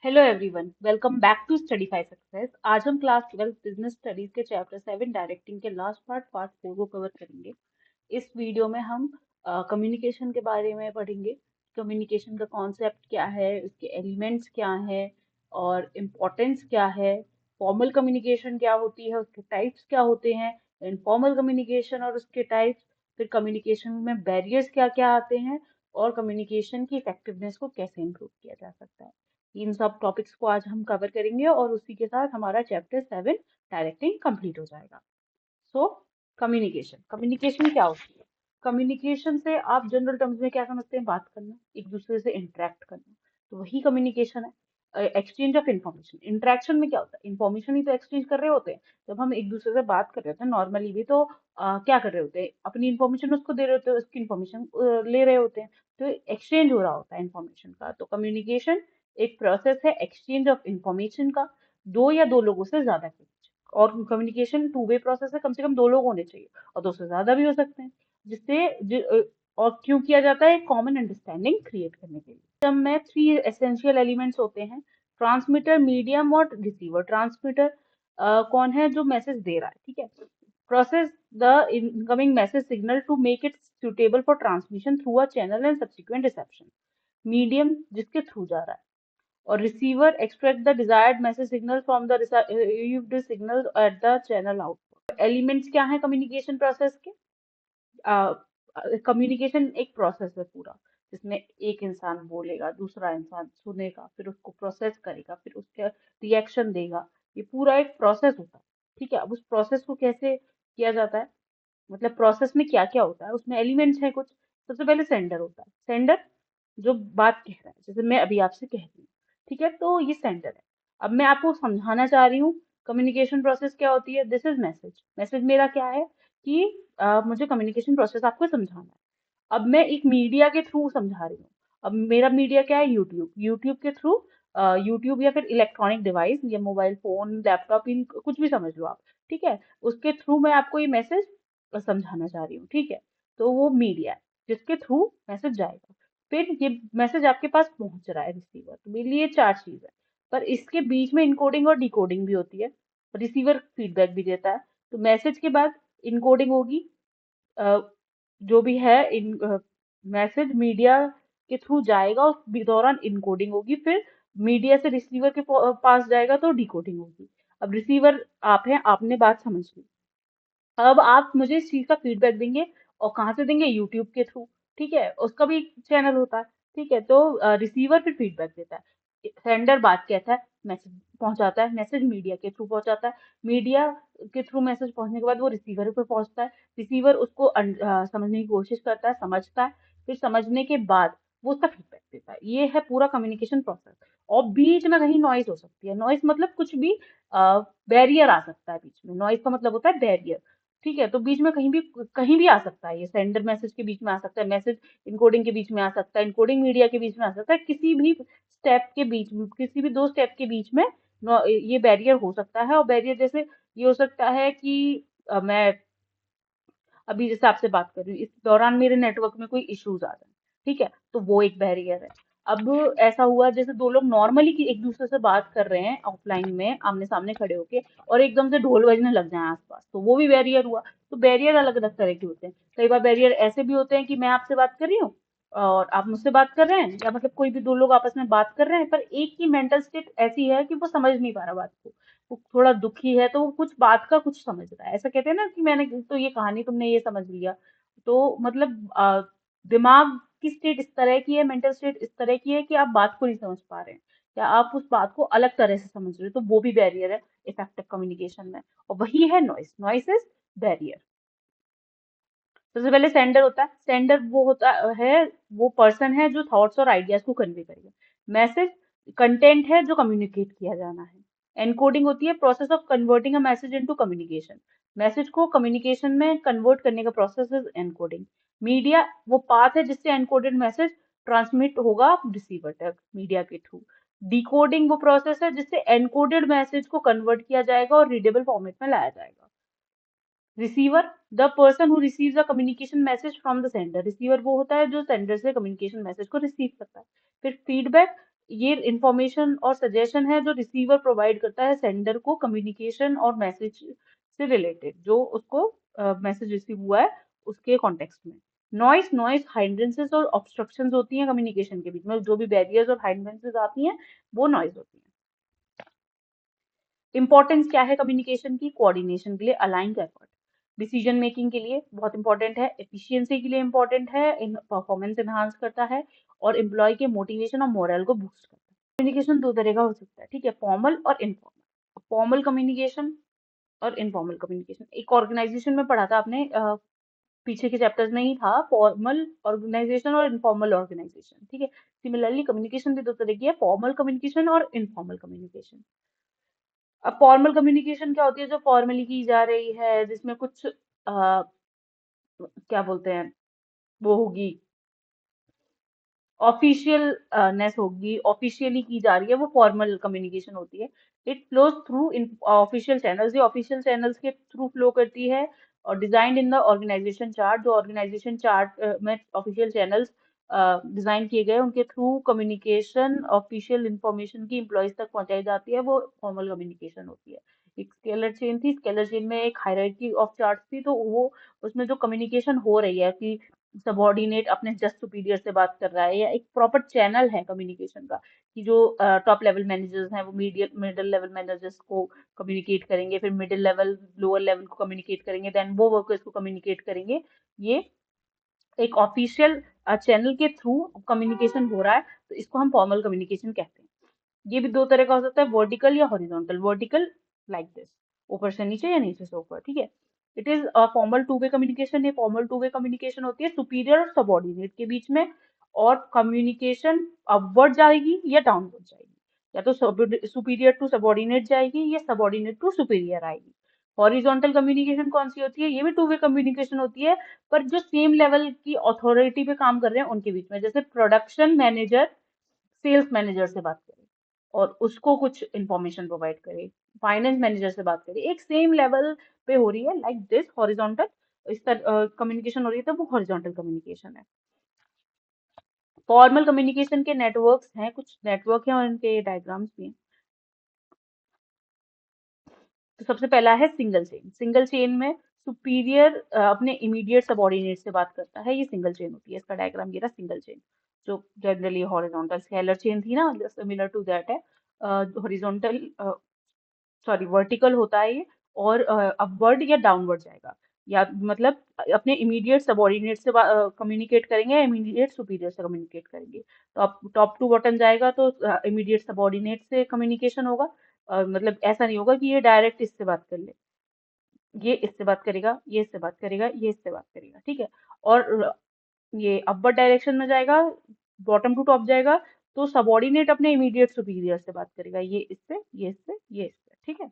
Hello everyone, welcome back to Studyfy success. आज हम class 12 business studies के chapter 7 directing के लास्ट पार्ट 4 को कवर करेंगे। इस वीडियो में हम कम्युनिकेशन के बारे में पढ़ेंगे। कम्युनिकेशन का कॉन्सेप्ट क्या है, उसके एलिमेंट्स क्या है और इम्पोर्टेंस क्या है, फॉर्मल कम्युनिकेशन क्या होती है, उसके टाइप्स क्या होते हैं, इनफॉर्मल कम्युनिकेशन और उसके टाइप्स, फिर कम्युनिकेशन में बैरियर्स क्या क्या आते हैं और कम्युनिकेशन की इफेक्टिवनेस को कैसे इम्प्रूव किया जा सकता है। इन सब टॉपिक्स को आज हम कवर करेंगे और उसी के साथ हमारा चैप्टर 7 डायरेक्टिंग कंप्लीट हो जाएगा। सो कम्युनिकेशन कम्युनिकेशन क्या होती है? कम्युनिकेशन से आप जनरल टर्म्स में क्या समझते हैं? बात करना, एक दूसरे से इंटरेक्ट करना, तो वही कम्युनिकेशन है। एक्सचेंज ऑफ इन्फॉर्मेशन, इंटरेक्शन में क्या होता है? इन्फॉर्मेशन ही तो एक्सचेंज कर रहे होते हैं। जब हम एक दूसरे से बात कर रहे होते हैं नॉर्मली भी, तो क्या कर रहे होते हैं? अपनी इन्फॉर्मेशन उसको दे रहे होते हैं, उसकी इन्फॉर्मेशन ले रहे होते हैं। तो एक्सचेंज हो रहा होता है इन्फॉर्मेशन का। तो कम्युनिकेशन एक प्रोसेस है एक्सचेंज ऑफ इन्फॉर्मेशन का, दो या दो लोगों से ज्यादा के बीच। और कम्युनिकेशन टू वे प्रोसेस है, कम से कम दो लोग होने चाहिए और दो से ज्यादा भी हो सकते हैं। और क्यों किया जाता है? कॉमन अंडरस्टैंडिंग क्रिएट करने के लिए। सिस्टम में थ्री एसेंशियल एलिमेंट्स होते हैं: ट्रांसमीटर, मीडियम और रिसीवर। ट्रांसमीटर कौन है? जो मैसेज दे रहा है, ठीक है। Process the incoming message signal to make it suitable for transmission through a channel and subsequent reception. Medium, जिसके थ्रू जा रहा है। और receiver extract the desired message signal from the received signal at the channel output. Elements क्या है communication process के? Communication एक process है पूरा, जिसमें एक इंसान बोलेगा, दूसरा इंसान सुनेगा, फिर उसको प्रोसेस करेगा, फिर उसके रिएक्शन देगा। ये पूरा एक प्रोसेस होता है, ठीक है। अब उस प्रोसेस को कैसे किया जाता है, मतलब प्रोसेस में क्या क्या होता है, उसमें एलिमेंट्स है कुछ। सबसे पहले सेंडर होता है। सेंडर जो बात कह रहा है, जैसे मैं अभी आपसे कह रही हूँ, ठीक है, तो ये सेंडर है। अब मैं आपको समझाना चाह रही हूँ कम्युनिकेशन प्रोसेस क्या होती है। This is message. मैसेज मेरा क्या है कि मुझे कम्युनिकेशन प्रोसेस आपको समझाना है। अब मैं एक मीडिया के थ्रू समझा रही हूँ। अब मेरा मीडिया क्या है? यूट्यूब। यूट्यूब के थ्रू, यूट्यूब या फिर इलेक्ट्रॉनिक डिवाइस या मोबाइल फोन, लैपटॉप, इन कुछ भी समझ लो आप, ठीक है। उसके थ्रू मैं आपको ये मैसेज समझाना चाह रही हूँ, ठीक है। तो वो मीडिया है जिसके थ्रू मैसेज जाएगा। फिर ये मैसेज आपके पास पहुंच रहा है, रिसीवर। तो मेरे लिए चार चीज है, पर इसके बीच में इनकोडिंग और डिकोडिंग भी होती है। रिसीवर फीडबैक भी देता है। तो मैसेज के बाद इनकोडिंग होगी, अ, जो भी है इन मैसेज मीडिया के थ्रू जाएगा, उस दौरान इनकोडिंग होगी। फिर मीडिया से रिसीवर के पास जाएगा तो डिकोडिंग होगी। अब रिसीवर आप हैं, आपने बात समझ ली। अब आप मुझे इस चीज का फीडबैक देंगे, और कहाँ से देंगे? यूट्यूब के थ्रू, ठीक है। उसका भी एक चैनल होता है, ठीक है। तो रिसीवर फिर फीडबैक देता है, सेंडर बात कहता है, मैसेज पहुंचाता है, मैसेज मीडिया के थ्रू पहुंचाता है। मीडिया के थ्रू मैसेज पहुंचने के बाद वो रिसीवर पे पहुंचता है। रिसीवर उसको समझने की कोशिश करता है, समझता है। फिर समझने के बाद वो उसका फीडबैक देता है। ये है पूरा कम्युनिकेशन प्रोसेस। और बीच में कहीं नॉइज हो सकती है। नॉइज मतलब कुछ भी बैरियर आ सकता है बीच में। नॉइज का मतलब होता है बैरियर, ठीक है। तो बीच में कहीं भी आ सकता है। ये सेंडर मैसेज के बीच में आ सकता है, मैसेज इनकोडिंग के बीच में आ सकता है, इनकोडिंग मीडिया के बीच में आ सकता है। किसी भी स्टेप के बीच में, किसी भी दो स्टेप के बीच में ये बैरियर हो सकता है। और बैरियर जैसे ये हो सकता है कि मैं अभी जैसे आपसे बात कर रही हूँ, इस दौरान मेरे नेटवर्क में कोई इश्यूज आ जाए, ठीक है, तो वो एक बैरियर है। अब ऐसा हुआ जैसे दो लोग नॉर्मली की एक दूसरे से बात कर रहे हैं ऑफलाइन में, आमने सामने खड़े होके, और एकदम से ढोल बजने लग जाए आसपास, तो वो भी बैरियर हुआ। तो बैरियर अलग अलग तरह के होते हैं। कई बार बैरियर ऐसे भी होते हैं कि मैं आपसे बात कर रही हूँ और आप मुझसे बात कर रहे हैं, या मतलब कोई भी दो लोग आपस में बात कर रहे हैं, पर एक की मेंटल स्टेट ऐसी है कि वो समझ नहीं पा रहा बात को। वो थोड़ा दुखी है, तो वो कुछ बात का कुछ समझ रहा है। ऐसा कहते हैं ना कि मैंने तो ये कहानी, तुमने ये समझ लिया। तो मतलब दिमाग की स्टेट इस तरह की है, मेंटल स्टेट इस तरह की है कि आप बात को नहीं समझ पा रहे हैं, या आप उस बात को अलग तरह से समझ रहे हो। तो वो भी बैरियर है इफेक्टिव कम्युनिकेशन में। और वही है नॉइस। Noise is barrier. सबसे पहले सेंडर होता है। सेंडर वो होता है, वो पर्सन है जो थॉट्स और आइडियाज को कन्वे करेगा। मैसेज कंटेंट है जो कम्युनिकेट किया जाना है। एनकोडिंग होती है process of converting a message into communication. Message को कम्युनिकेशन में कन्वर्ट करने का प्रोसेस इज एनकोडिंग। मीडिया वो पाथ है जिससे एनकोडेड मैसेज ट्रांसमिट होगा रिसीवर तक मीडिया के थ्रू। डिकोडिंग वो प्रोसेस है जिससे एनकोडेड मैसेज को कन्वर्ट किया जाएगा और रीडेबल फॉर्मेट में लाया जाएगा। Receiver the person who receives a communication message from the sender. Receiver वो होता है जो सेंडर से कम्युनिकेशन मैसेज को रिसीव करता है। फिर फीडबैक ये इंफॉर्मेशन और सजेशन है जो रिसीवर प्रोवाइड करता है सेंडर को कम्युनिकेशन और मैसेज से रिलेटेड, जो उसको मैसेज रिसीव हुआ है उसके कॉन्टेक्स्ट में। नॉइस नॉइस हाइंड्रेंसेस और ऑब्स्ट्रक्शंस होती हैं कम्युनिकेशन के बीच में, जो भी बैरियर्स और हाइंड्रेंसेस आती हैं वो नॉइस होती हैं। इंपॉर्टेंस क्या है कम्युनिकेशन की? कोऑर्डिनेशन के लिए, अलाइन का एफर्ट, डिसीजन मेकिंग के लिए बहुत इंपॉर्टेंट है, एफिशिएंसी के लिए इंपॉर्टेंट है, इन परफॉर्मेंस एनहांस करता है और एम्प्लॉय के मोटिवेशन और मोरल को बूस्ट करता है। कम्युनिकेशन दो तरह का हो सकता है, ठीक है, फॉर्मल और इनफॉर्मल। फॉर्मल कम्युनिकेशन और इनफॉर्मल कम्युनिकेशन, एक ऑर्गेनाइजेशन में पढ़ा था आपने, पीछे के चैप्टर्स में ही था, फॉर्मल ऑर्गेनाइजेशन और इनफॉर्मल ऑर्गेनाइजेशन, ठीक है। सिमिलरली कम्युनिकेशन भी दो तरह की है, फॉर्मल कम्युनिकेशन और इनफॉर्मल कम्युनिकेशन। अब फॉर्मल कम्युनिकेशन क्या होती है? जो फॉर्मली की जा रही है, जिसमें कुछ क्या बोलते हैं, वो होगी, ऑफिशियल नेस होगी, ऑफिशियली की जा रही है, वो फॉर्मल कम्युनिकेशन होती है। It flows through in official channels, ये ऑफिशियल चैनल्स के थ्रू फ्लो करती है। और designed in the organisation chart, जो ऑर्गेनाइजेशन चार्ट में ऑफिशियल चैनल्स डिजाइन किए गए, उनके थ्रू कम्युनिकेशन ऑफिशियल इंफॉर्मेशन की एम्प्लॉयज तक पहुंचाई जाती है, वो फॉर्मल कम्युनिकेशन होती है। एक स्केलर चेन थी, स्केलर चेन में एक हायरार्की ऑफ चार्ट थी, तो वो उसमें जो कम्युनिकेशन हो रही है कि सबॉर्डिनेट अपने जस्ट सुपीरियर से बात कर रहा है, या एक प्रॉपर चैनल है कम्युनिकेशन का, कि जो टॉप लेवल मैनेजर्स हैं वो मिडिल लेवल मैनेजर्स को कम्युनिकेट करेंगे, फिर मिडिल लेवल लोअर लेवल को कम्युनिकेट करेंगे, देन वो वर्कर्स को कम्युनिकेट करेंगे। ये एक ऑफिशियल चैनल के थ्रू कम्युनिकेशन हो रहा है, तो इसको हम फॉर्मल कम्युनिकेशन कहते हैं। ये भी दो तरह का हो सकता है, वर्टिकल या हॉरिजॉन्टल। वर्टिकल लाइक दिस, ऊपर से नीचे या नीचे से ऊपर, ठीक है। It is formal two way communication. ये फॉर्मल टू वे कम्युनिकेशन होती है सुपीरियर और सबॉर्डिनेट के बीच में, और कम्युनिकेशन अपवर्ड जाएगी या डाउनवर्ड जाएगी, या तो सुपीरियर टू सबॉर्डिनेट जाएगी या सबॉर्डिनेट टू सुपीरियर आएगी। हॉरिजॉन्टल कम्युनिकेशन कौन सी होती है? ये भी टू वे कम्युनिकेशन होती है, पर जो सेम लेवल की अथॉरिटी पे काम कर रहे हैं उनके बीच में, जैसे प्रोडक्शन मैनेजर सेल्स मैनेजर से बात करे और उसको कुछ इंफॉर्मेशन प्रोवाइड करे, फाइनेंस मैनेजर से बात करे, एक सेम लेवल पे हो रही है, लाइक दिस हॉरिजॉन्टल। इस तरह कम्युनिकेशन हो रही है, तो वो हॉरिजॉन्टल कम्युनिकेशन है। फॉर्मल कम्युनिकेशन के नेटवर्क्स हैं, कुछ नेटवर्क हैं और इनके डायग्राम्स भी हैं। तो सबसे पहला है सिंगल चेन। सिंगल चेन में सुपीरियर अपने इमीडिएट सबॉर्डिनेट से बात करता है, ये सिंगल चेन होती है। इसका डायग्राम ये रहा, सिंगल चेन, जो जनरली हॉरिजॉन्टल स्केलर चेन थी ना, सिमिलर टू दैट है। हॉरिजॉन्टल, सॉरी वर्टिकल होता है ये, और अपवर्ड या डाउनवर्ड जाएगा, या मतलब अपने इमीडिएट सबॉर्डिनेट से कम्युनिकेट करेंगे या इमीडिएट सुपीरियर से कम्युनिकेट करेंगे। तो आप टॉप टू बॉटम जाएगा तो इमीडिएट सबॉर्डिनेट से कम्युनिकेशन होगा। मतलब ऐसा नहीं होगा कि ये डायरेक्ट इससे बात कर ले, ये इससे बात करेगा, ये इससे बात करेगा, ये इससे बात करेगा, ठीक है। और ये अपवर्ड डायरेक्शन में जाएगा, बॉटम टू टॉप जाएगा, तो सबॉर्डिनेट अपने इमीडिएट सुपीरियर से बात करेगा, ये इससे, ये इससे, ये इससे, ठीक है।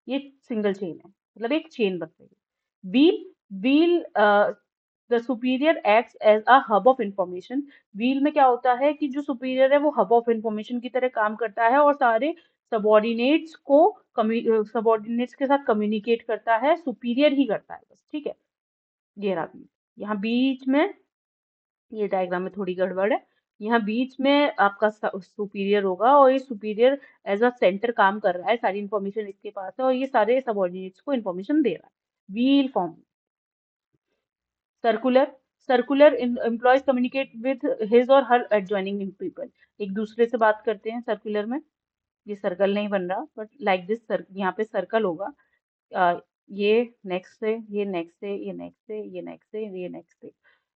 ये सिंगल चेन है, मतलब एक चेन बन रही है। Wheel, the superior acts as a hub of information. Wheel में क्या होता है कि जो सुपीरियर है वो हब ऑफ इंफॉर्मेशन की तरह काम करता है, और सारे सबॉर्डिनेट्स को सबॉर्डिनेट्स के साथ कम्युनिकेट करता है, सुपीरियर ही करता है बस, ठीक है। ये रहा व्हील। यहाँ बीच में, ये डायग्राम में थोड़ी गड़बड़ है, यहाँ बीच में आपका सुपीरियर होगा, और ये सुपीरियर एज अ सेंटर काम कर रहा है, सारी इंफॉर्मेशन इसके पास है, और ये सारे सबऑर्डिनेट्स को इंफॉर्मेशन दे रहा है, wheel form. Circular, circular employees communicate with his or her adjoining people, एक दूसरे से बात करते हैं सर्कुलर में। ये सर्कल नहीं बन रहा, बट लाइक दिस, यहाँ पे सर्कल होगा। अ, ये नेक्स्ट से, ये नेक्स्ट से, ये नेक्स्ट से, ये नेक्स्ट से, ये नेक्स्ट से,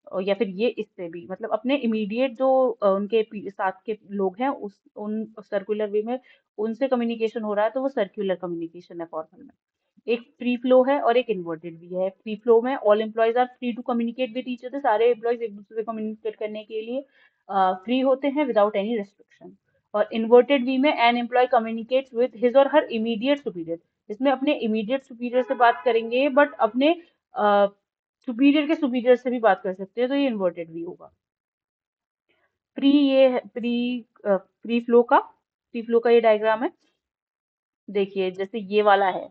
और या फिर ये इससे भी, मतलब अपने इमीडिएट जो उनके साथ के लोग हैं, उस उन सर्कुलर वे में उनसे कम्युनिकेशन हो रहा है, तो वो सर्कुलर कम्युनिकेशन है फॉर्मल में। एक फ्री फ्लो है और एक इन्वर्टेड भी है। फ्री फ्लो में all employees are free to communicate with each other, सारे एम्प्लॉयज एक दूसरे से कम्युनिकेट करने के लिए फ्री होते हैं विदाउट एनी रेस्ट्रिक्शन। और इन्वर्टेड वी में an employee communicates with his or her immediate superior, इसमें अपने इमीडिएट सुपीरियर से बात करेंगे, बट अपने सुपीरियर के सुपीरियर से भी बात कर सकते हैं, तो ये इन्वर्टेड वी होगा। प्री, ये है प्री, प्री फ्लो का, प्री फ्लो का ये डायग्राम है। देखिए जैसे ये वाला है,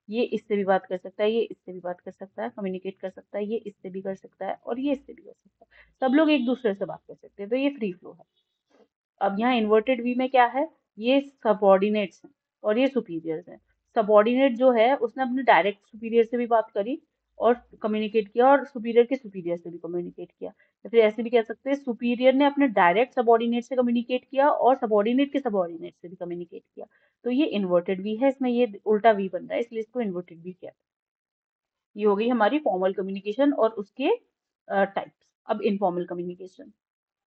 ये इससे भी बात कर सकता है, ये इससे भी बात कर सकता है, कम्युनिकेट कर सकता है, ये इससे भी कर सकता है और ये इससे भी कर सकता है, सब लोग एक दूसरे से बात कर सकते हैं, तो ये फ्री फ्लो है। अब यहाँ इन्वर्टेड वी में क्या है, ये सबॉर्डिनेट्स हैं और ये सुपीरियर्स हैं। सबॉर्डिनेट जो है उसने अपने डायरेक्ट सुपीरियर से भी बात करी और कम्युनिकेट किया, और सुपीरियर के सुपीरियर से भी कम्युनिकेट किया। या फिर ऐसे भी कह सकते हैं, सुपीरियर ने अपने डायरेक्ट सबॉर्डिनेट से कम्युनिकेट किया और सबॉर्डिनेट के सबॉर्डिनेट से भी कम्युनिकेट किया। तो ये इन्वर्टेड वी है, इसमें ये उल्टा वी बन रहा है, इसलिए इसको इन्वर्टेड वी कहते हैं। ये हो गई हमारी फॉर्मल कम्युनिकेशन और उसके टाइप्स। अब इनफॉर्मल कम्युनिकेशन।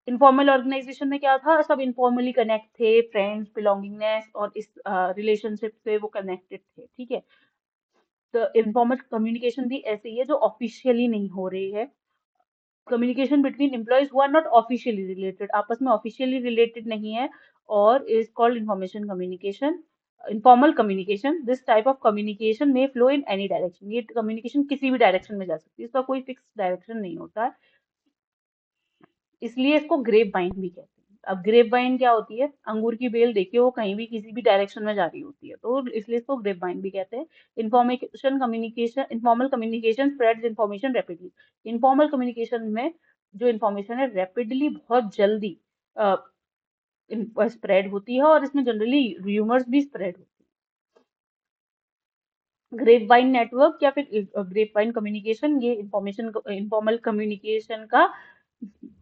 इनफॉर्मल ऑर्गेनाइजेशन में क्या था, सब इनफॉर्मली कनेक्ट थे, फ्रेंड्स, बिलोंगिंगनेस और इस रिलेशनशिप से वो कनेक्टेड थे, ठीक है। तो इनफॉर्मल कम्युनिकेशन भी ऐसे ही है जो ऑफिशियली नहीं हो रही है। Communication between employees who are not officially related, आपस में ऑफिशियली रिलेटेड नहीं है, और is called information communication. Informal communication, this type of communication में फ्लो इन एनी डायरेक्शन, ये कम्युनिकेशन किसी भी डायरेक्शन में जा सकती है, इसका कोई फिक्स डायरेक्शन नहीं होता है, इसलिए इसको ग्रेप वाइन भी कहते हैं। अब ग्रेप वाइन क्या होती है, अंगूर की बेल देखिए वो कहीं भी किसी भी डायरेक्शन में जा रही होती है, तो इसलिए इसको ग्रेप वाइन भी कहते हैं। Information communication, informal communication spreads information rapidly. Informal communication में जो इन्फॉर्मेशन है रैपिडली, बहुत जल्दी स्प्रेड होती है, और इसमें जनरली र्यूमर्स भी स्प्रेड होती है। ग्रेप वाइन नेटवर्क या फिर ग्रेप वाइन कम्युनिकेशन, ये इंफॉर्मेशन इनफॉर्मल कम्युनिकेशन का,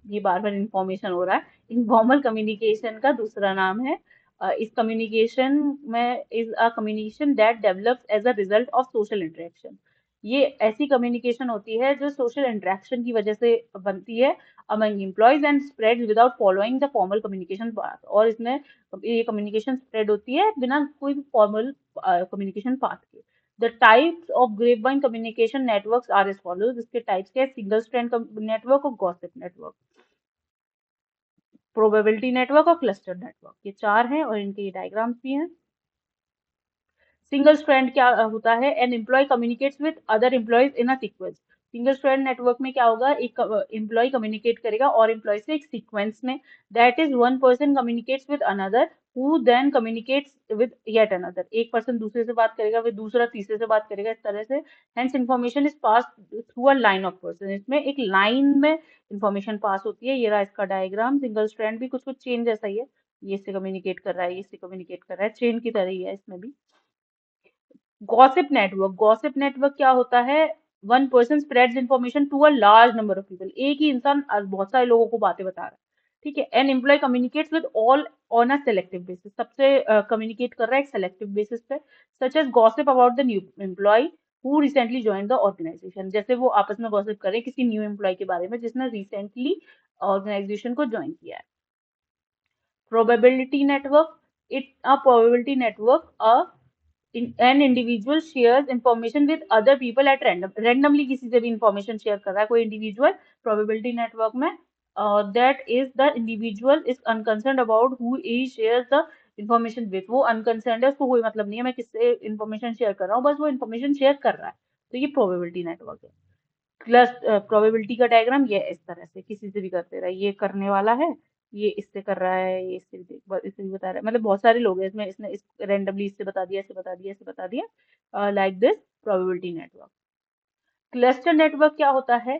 ये बार बार इंफॉर्मेशन हो रहा है, इनफॉर्मल कम्युनिकेशन का दूसरा नाम है। इस कम्युनिकेशन में is a communication that develops as a result of social interaction. ये ऐसी कम्युनिकेशन होती है जो सोशल इंटरेक्शन की वजह से बनती है among employees and spread without following the formal communication path, और इसमें ये कम्युनिकेशन स्प्रेड होती है बिना कोई भी फॉर्मल कम्युनिकेशन पाथ के। The types of grapevine communication networks are as follows. इसके टाइप्स क्या है, सिंगल स्ट्रैंड नेटवर्क और गॉसिप नेटवर्क, प्रोबेबिलिटी नेटवर्क और क्लस्टर नेटवर्क, ये चार हैं और इनके ये डायग्राम्स भी हैं। सिंगल स्ट्रैंड क्या होता है, an employee communicates with other employees in a sequence. Single strand network में क्या होगा, एक एम्प्लॉय कम्युनिकेट करेगा और एम्प्लॉय से एक सीक्वेंस में, that is one person communicates with another who then communicates with yet another, एक पर्सन दूसरे से बात करेगा, फिर दूसरा तीसरे से बात करेगा, इस तरह से। Hence information is pass through a line of person, इसमें एक लाइन में इंफॉर्मेशन पास होती है। ये रहा इसका डायग्राम, सिंगल स्ट्रैंड भी कुछ कुछ चेन जैसा ही है, ये इससे कम्युनिकेट कर रहा है, ये इससे कम्युनिकेट कर रहा है, चेन की तरह ही है इसमें भी। गॉसिप नेटवर्क, गॉसिप नेटवर्क क्या होता है, one person spreads information to a large number of people, एक ही इंसान बहुत सारे लोगों को बातें बता रहा है, ठीक है। An employee communicates with all on a selective basis, सबसे कम्युनिकेट कर रहा है एक सेलेक्टिव बेसिस पे, such as gossip about the new employee who recently join the organisation, जैसे वो आपस में गॉसिप कर रहे हैं किसी न्यू एम्प्लॉय के बारे में जिसने रिसेंटली ऑर्गेनाइजेशन को ज्वाइन किया है। Probability network, it a probability network, an individual shares information with other people at random, randomly किसी से भी information share कर रहा है कोई individual probability network में, that is the individual is unconcerned about who he shares the information with, वो unconcerned है, उसको कोई मतलब नहीं है मैं किससे information share कर रहा हूँ, बस वो information share कर रहा है, तो ये probability network है। प्लस प्रोबेबिलिटी का डायग्राम ये इस तरह से किसी से भी करते रहा, ये करने वाला है, ये इससे कर रहा है, ये इससे भी बता रहा है, मतलब बहुत सारे लोग हैं इसमें, इसने इस रेंडमली इससे बता दिया, इससे बता दिया, इससे बता दिया, like this probability network. Cluster network क्या होता है,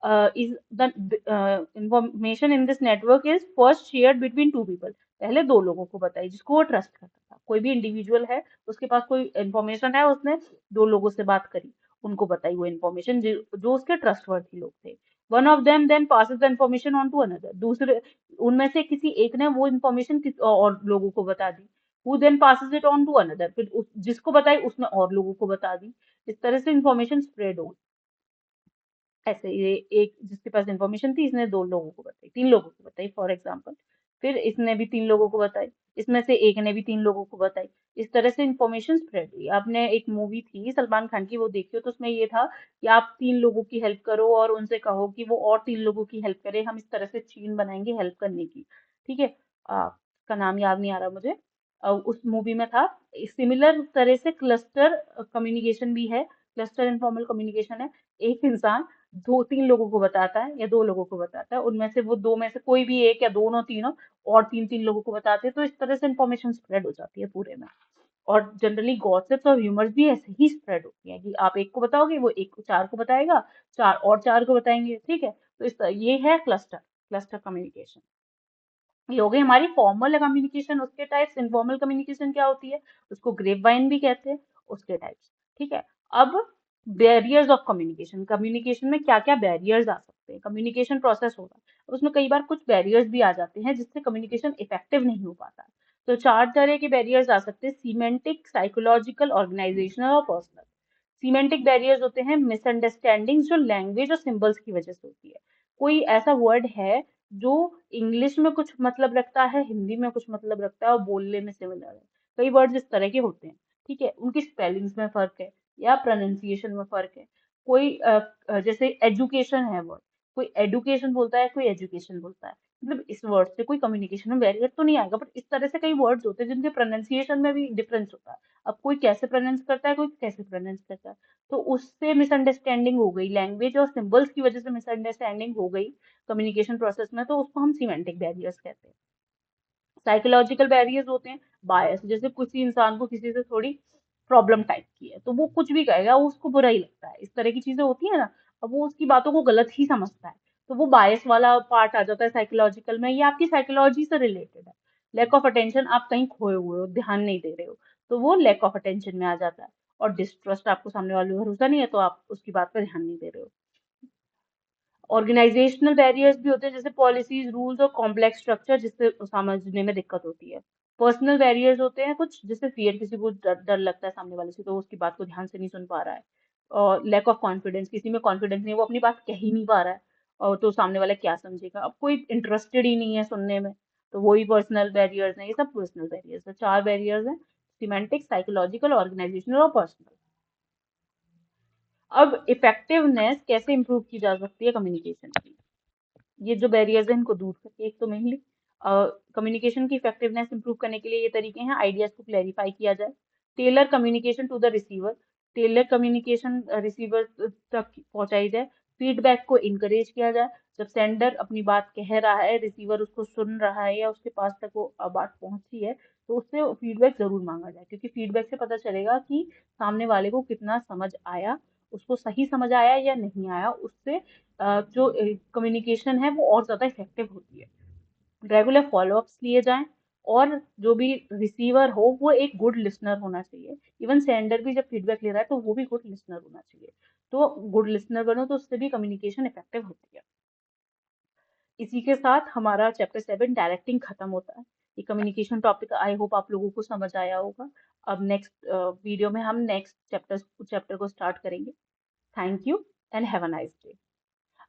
is the information in this network is first shared between two people, पहले दो लोगों को बताई जिसको वो ट्रस्ट करता था, कोई भी इंडिविजुअल है उसके पास कोई इंफॉर्मेशन है, उसने दो लोगों से बात करी, उनको बताई वो इन्फॉर्मेशन जो उसके ट्रस्टवर्थी लोग थे। One of them then passes the information on to another, दूसरे उनमें से किसी एक ने वो इन्फॉर्मेशन किस और लोगों को बता दी, who then passes it on to another, फिर जिसको बताई उसने और लोगों को बता दी, इस तरह से इन्फॉर्मेशन स्प्रेड हो। ऐसे ये एक जिसके पास इंफॉर्मेशन थी इसने दो लोगों को बताई, तीन लोगों को बताई फॉर एग्जांपल, फिर इसने भी तीन लोगों को बताई, इसमें से एक ने भी तीन लोगों को बताई, इस तरह से इंफॉर्मेशन स्प्रेड हुई। आपने एक मूवी थी सलमान खान की वो देखी हो, तो उसमें ये था कि आप तीन लोगों की हेल्प करो और उनसे कहो कि वो और तीन लोगों की हेल्प करें, हम इस तरह से चीन बनाएंगे हेल्प करने की, ठीक है। उसका नाम याद नहीं आ रहा मुझे, उस मूवी में था। सिमिलर तरह से क्लस्टर कम्युनिकेशन भी है, क्लस्टर इनफॉर्मल कम्युनिकेशन है, एक इंसान दो तीन लोगों को बताता है या दो लोगों को बताता है, उनमें से वो दो में से कोई भी एक या दोनों तीनों और तीन तीन लोगों को बताते हैं, तो इस तरह से इंफॉर्मेशन स्प्रेड हो जाती है पूरे में। और जनरली गॉसिप्स और ह्यूमर्स भी ऐसे ही स्प्रेड होती है कि आप एक को बताओगे वो एक को चार को बताएगा, चार और चार को बताएंगे, ठीक है। तो ये है क्लस्टर, क्लस्टर कम्युनिकेशन। ये हो गई हमारी फॉर्मल कम्युनिकेशन, उसके टाइप्स। इनफॉर्मल कम्युनिकेशन क्या होती है, उसको ग्रेप वाइन भी कहते हैं, उसके टाइप्स। ठीक है। अब बैरियर्स ऑफ कम्युनिकेशन, कम्युनिकेशन में क्या क्या बैरियर्स आ सकते हैं। कम्युनिकेशन प्रोसेस होगा, उसमें कई बार कुछ बैरियर्स भी आ जाते हैं जिससे कम्युनिकेशन इफेक्टिव नहीं हो पाता है। तो चार तरह के बैरियर्स आ सकते हैं: सीमेंटिक, साइकोलॉजिकल, ऑर्गेनाइजेशनल और पर्सनल। सीमेंटिक बैरियर्स होते हैं मिसअंडरस्टैंडिंग्स जो लैंग्वेज और सिंबल्स की वजह से होती है। कोई ऐसा वर्ड है जो इंग्लिश में कुछ मतलब रखता है, हिंदी में कुछ मतलब रखता है और बोलने में सिमिलर है। कई वर्ड्स इस तरह के होते हैं। ठीक है, उनकी स्पेलिंग्स में फर्क है या प्रोनाउंसिएशन में फर्क है। कोई जैसे एजुकेशन है वर्ड, कोई एडुकेशन बोलता है, कोई एजुकेशन बोलता है। मतलब इस वर्ड से कोई कम्युनिकेशन में बैरियर तो नहीं आएगा, बट इस तरह से कई वर्ड्स होते हैं जिनके प्रोनाउंसिएशन में भी डिफरेंस होता है। अब कोई कैसे प्रोनाउंस करता है, कोई कैसे प्रोनाउंस करता है, तो उससे मिसअंडरस्टैंडिंग हो गई, लैंग्वेज और सिंबल्स की वजह से मिसअंडरस्टैंडिंग हो गई कम्युनिकेशन प्रोसेस में, तो उसको हम सीमेंटिक बैरियर्स कहते हैं। साइकोलॉजिकल बैरियर्स होते हैं बायस, जैसे किसी इंसान को किसी से थोड़ी प्रॉब्लम टाइप की है तो वो कुछ भी कहेगा, वो उसको बुरा ही लगता है, इस तरह की चीजें होती है ना। अब वो उसकी बातों को गलत ही समझता है, तो वो बायस वाला पार्ट आ जाता है साइकोलॉजिकल में। ये आपकी साइकोलॉजी से रिलेटेड है। लैक ऑफ अटेंशन, आप कहीं खोए हुए हो, ध्यान नहीं दे रहे हो, तो वो लैक ऑफ अटेंशन में आ जाता है। और डिस्ट्रस्ट, आपको सामने वाले पे भरोसा नहीं है तो आप उसकी बात पर ध्यान नहीं दे रहे हो। ऑर्गेनाइजेशनल बैरियर्स भी होते हैं, जैसे पॉलिसीज, रूल्स और कॉम्प्लेक्स स्ट्रक्चर जिससे समझने में दिक्कत होती है। पर्सनल बैरियर्स होते हैं कुछ, जैसे फियर, किसी को डर डर लगता है सामने वाले से तो वो उसकी बात को ध्यान से नहीं सुन पा रहा है। और लैक ऑफ कॉन्फिडेंस, किसी में कॉन्फिडेंस नहीं है, वो अपनी बात कह ही नहीं पा रहा है, और तो सामने वाला क्या समझेगा, अब कोई इंटरेस्टेड ही नहीं है सुनने में, तो वही पर्सनल बैरियर्स हैं। ये सब पर्सनल बैरियर्स है, चार बैरियर्स हैं: सिमेंटिक, साइकोलॉजिकल, ऑर्गेनाइजेशनल और पर्सनल। अब इफेक्टिवनेस कैसे इंप्रूव की जा सकती है कम्युनिकेशन की, ये जो बैरियर्स हैं इनको दूर करके। एक तो मेनली कम्युनिकेशन की इफेक्टिवनेस इंप्रूव करने के लिए ये तरीके हैं: आइडियाज को क्लैरिफाई किया जाए, tailor communication to the receiver, tailor communication receiver तक पहुंचाई जाए, फीडबैक को इनकरेज किया जाए, जब सेंडर अपनी बात कह रहा है, रिसीवर उसको सुन रहा है या उसके पास तक वो बात पहुंची है, तो उससे फीडबैक जरूर मांगा जाए, क्योंकि फीडबैक से पता चलेगा कि सामने वाले को कितना समझ आया, उसको सही समझ आया या नहीं आया। उससे जो कम्युनिकेशन है वो और ज्यादा इफेक्टिव होती है। रेगुलर फॉलोअप्स लिए जाएं, और जो भी रिसीवर हो वो एक गुड लिसनर होना चाहिए। इवन सेंडर भी जब फीडबैक ले रहा है तो वो भी गुड लिसनर होना चाहिए। तो गुड लिसनर बनो तो उससे भी कम्युनिकेशन इफेक्टिव होती है। इसी के साथ हमारा चैप्टर 7 डायरेक्टिंग खत्म होता है। ये कम्युनिकेशन टॉपिक आई होप आप लोगों को समझ आया होगा। अब नेक्स्ट वीडियो में हम नेक्स्ट चैप्टर को स्टार्ट करेंगे। Thank you and have a nice day.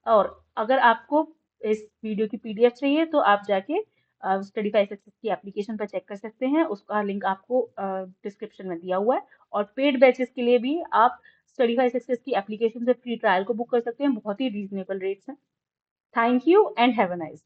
और अगर आपको इस वीडियो की पीडीएफ चाहिए तो आप जाके स्टडी फाई सक्सेस की एप्लीकेशन पर चेक कर सकते हैं, उसका लिंक आपको डिस्क्रिप्शन में दिया हुआ है। और पेड बैचेस के लिए भी आप स्टडी फाई सक्सेस की एप्लीकेशन से फ्री ट्रायल को बुक कर सकते हैं, बहुत ही रीजनेबल रेट्स हैं। Thank you and have a nice